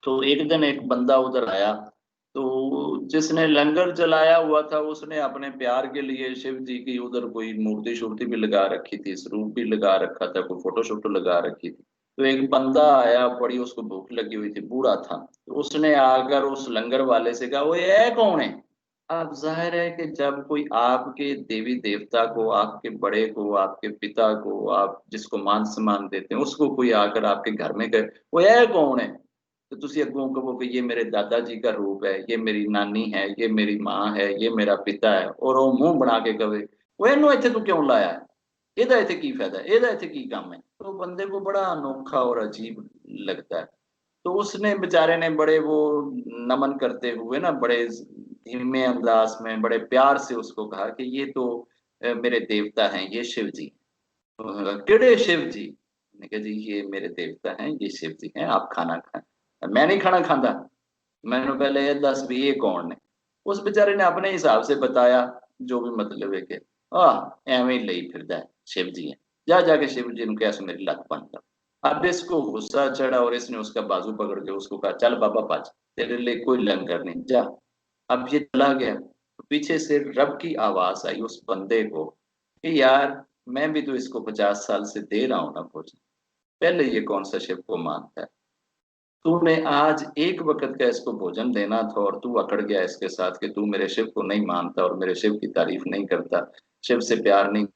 तो एक दिन एक बंदा उधर आया, तो जिसने लंगर जलाया हुआ था उसने अपने प्यार के लिए शिव जी की उधर कोई मूर्ति शूर्ति भी लगा रखी थी, स्वरूप भी लगा रखा था, कोई फोटो शोटो लगा रखी थी। तो एक बंदा आया, बड़ी उसको भूख लगी हुई थी, बूढ़ा था, तो उसने आकर उस लंगर वाले से कहा, वो ये कौन है? अब जाहिर है कि जब कोई आपके देवी देवता को, आपके बड़े को, आपके पिता को, आप जिसको मान सम्मान देते हैं, उसको कोई आकर आपके घर में कहे वो ये कौन है, तो तुसी अगों कहो कि ये मेरे दादाजी का रूप है, ये मेरी नानी है, ये मेरी माँ है, ये मेरा पिता है, और वो मुंह बना के कहे वो इन्हों इत्थे तू क्यों लाया है, ਇਹਦਾ ਇੱਥੇ ਕੀ ਫਾयदा है, ਇਹਦਾ ਇੱਥੇ ਕੀ काम है। तो बंदे को बड़ा अनोखा और अजीब लगता है। तो उसने बेचारे ने बड़े वो नमन करते हुए ना, बड़े धीमे अंदाज में बड़े प्यार से उसको कहा कि ये तो मेरे देवता हैं, ये शिव जी। तो उन्होंने कहा, केड़े शिव जी? मैंने कहा जी ये मेरे देवता हैं, ये शिव जी हैं, आप खाना खाएं। मैं नहीं खाना खाता। मैंने पहले ये दस भी ये कौन है। उस बेचारे ने अपने हिसाब से बताया, जो भी मतलब है कि एवं ही लई फिरदा है, शिव जी है। जा जाके शिव जी ने कैसे मेरी लत बंद कर। अब इसको गुस्सा चढ़ा और इसने उसका बाजू पकड़ के उसको कहा, चल बाबा भज, तेरे लिए कोई लंगर नहीं, जा। अब ये चला गया, तो पीछे से रब की आवाज आई उस बंदे को कि यार मैं भी तो इसको 50 साल से दे रहा हूं ना भोजन, पहले ये कौन सा शिव को मानता है? तूने आज एक वक्त का इसको भोजन देना था और तू अकड़ गया इसके साथ कि तू मेरे शिव को नहीं मानता और मेरे शिव की तारीफ नहीं करता, शिव से प्यार नहीं,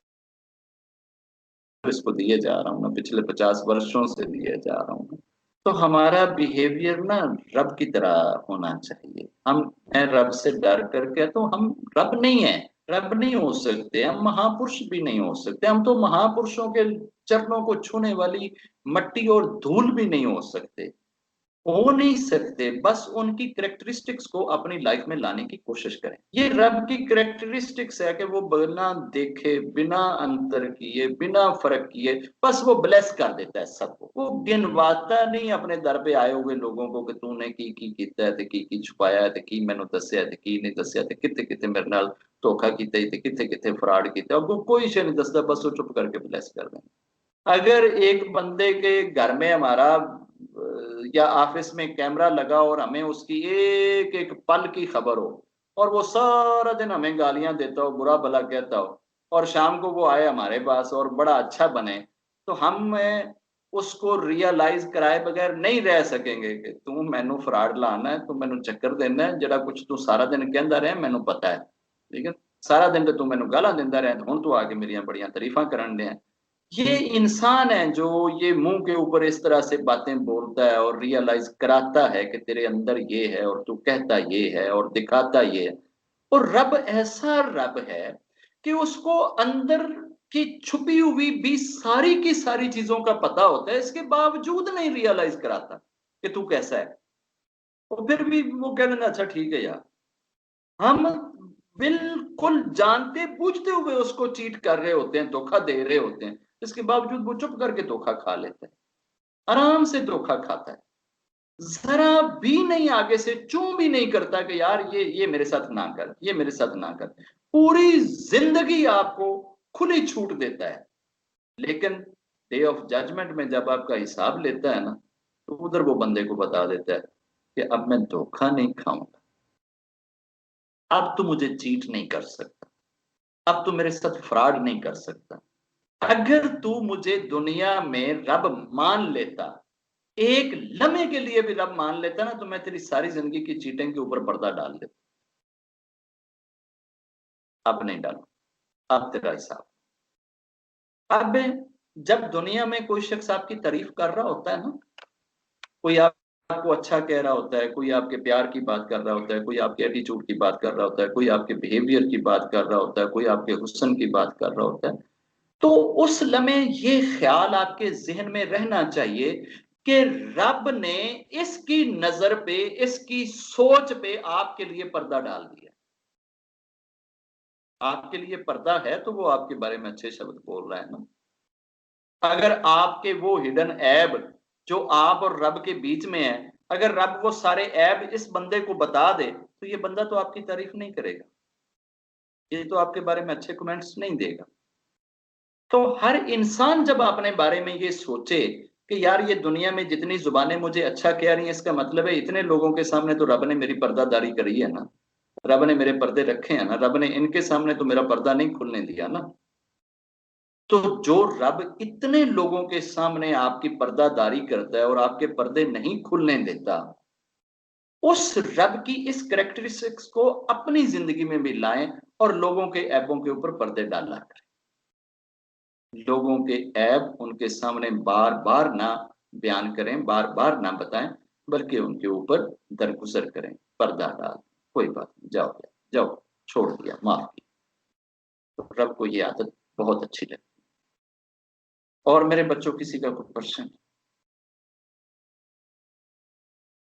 इसको दिए जा रहा हूँ ना, पिछले 50 वर्षों से दिए जा रहा हूँ। तो हमारा बिहेवियर ना रब की तरह होना चाहिए। हम मैं रब से डर करके, तो हम रब नहीं है, रब नहीं हो सकते, हम महापुरुष भी नहीं हो सकते, हम तो महापुरुषों के चरणों को छूने वाली मट्टी और धूल भी नहीं हो सकते, हो नहीं सकते। बस उनकी करेक्टरिस्टिक्स को अपनी लाइफ में लाने की कोशिश करें। ये रब की करेक्टरिस्टिक्स है कि वो बिना देखे, बिना अंतर किए, बिना फर्क किए बस वो ब्लेस कर देता है सबको। वो गिनवाता नहीं अपने दर पे आए हुए लोगों को कि तूने की कीता है, ते की छुपाया है, ते की मैनू दस्या है, ते की नहीं दस्या, ते किते किते मेरे नाल धोखा कीता है, ते किते किते फ्रॉड कीता, वो कोई शे नहीं दसदा, बस वो चुप करके ब्लेस कर दें। अगर एक बंदे के घर में हमारा या ऑफिस में कैमरा लगा और हमें उसकी एक एक पल की खबर हो, और वो सारा दिन हमें गालियां देता हो, बुरा भला कहता हो, और शाम को वो आए हमारे पास और बड़ा अच्छा बने, तो हम उसको रियलाइज कराए बगैर नहीं रह सकेंगे कि तू मैनू फ्रॉड लाना है, तू मैनू चक्कर देना है, जरा कुछ तू सारा दिन कहता रहे मैनू पता है, ठीक है, सारा दिन तो तू मैनू गालां देंदा रहा, हुण तू आके मेरिया बड़ियां तारीफां करन दिया। ये इंसान है जो ये मुंह के ऊपर इस तरह से बातें बोलता है और रियलाइज कराता है कि तेरे अंदर ये है और तू कहता ये है और दिखाता ये है। और रब ऐसा रब है कि उसको अंदर की छुपी हुई भी सारी की सारी चीजों का पता होता है, इसके बावजूद नहीं रियलाइज कराता कि तू कैसा है। और फिर भी वो कह लेना अच्छा ठीक है यार। हम बिल्कुल जानते बूझते हुए उसको चीट कर रहे होते हैं, धोखा दे रहे होते हैं, इसके बावजूद वो चुप करके धोखा खा लेता है, आराम से धोखा खाता है, जरा भी नहीं आगे से चूं भी नहीं करता कि यार ये मेरे साथ ना कर, ये मेरे साथ ना कर। पूरी जिंदगी आपको खुली छूट देता है, लेकिन डे ऑफ जजमेंट में जब आपका हिसाब लेता है ना, तो उधर वो बंदे को बता देता है कि अब मैं धोखा नहीं खाऊंगा, अब तू मुझे चीट नहीं कर सकता, अब तू मेरे साथ फ्रॉड नहीं कर सकता। अगर तू मुझे दुनिया में रब मान लेता, एक लम्हे के लिए भी रब मान लेता ना, तो मैं तेरी सारी जिंदगी की चीटिंग के ऊपर पर्दा डाल देता। अब नहीं डालू, अब तेरा हिसाब। अब जब दुनिया में कोई शख्स आपकी तारीफ कर रहा होता है ना, कोई आपको अच्छा कह रहा होता है, कोई आपके प्यार की बात कर रहा होता है, कोई आपके एटीट्यूड की बात कर रहा होता है, कोई आपके बिहेवियर की बात कर रहा होता है, कोई आपके हुस्न की बात कर रहा होता है, तो उस लम्हे ये ख्याल आपके जहन में रहना चाहिए कि रब ने इसकी नजर पे, इसकी सोच पे आपके लिए पर्दा डाल दिया। आपके लिए पर्दा है तो वो आपके बारे में अच्छे शब्द बोल रहा है ना। अगर आपके वो हिडन ऐब जो आप और रब के बीच में है, अगर रब वो सारे ऐब इस बंदे को बता दे, तो ये बंदा तो आपकी तारीफ नहीं करेगा, ये तो आपके बारे में अच्छे कमेंट्स नहीं देगा। तो हर इंसान जब अपने बारे में ये सोचे कि यार ये दुनिया में जितनी जुबानें मुझे अच्छा कह रही हैं, इसका मतलब है इतने लोगों के सामने तो रब ने मेरी पर्दादारी करी है ना, रब ने मेरे पर्दे रखे हैं ना, रब ने इनके सामने तो मेरा पर्दा नहीं खुलने दिया ना। तो जो रब इतने लोगों के सामने आपकी पर्दादारी करता है और आपके पर्दे नहीं खुलने देता, उस रब की इस करेक्टरिस्टिक्स को अपनी जिंदगी में भी लाएं और लोगों के ऐबों के ऊपर पर्दे डाला करें। लोगों के ऐब उनके सामने बार बार ना बयान करें, बार बार ना बताएं, बल्कि उनके ऊपर दरगुजर करें, पर्दा डाल, कोई बात नहीं, जाओ जाओ, छोड़ दिया, माफ किया। तो रब को ये आदत बहुत अच्छी लगती है। और मेरे बच्चों, किसी का कोई प्रश्न?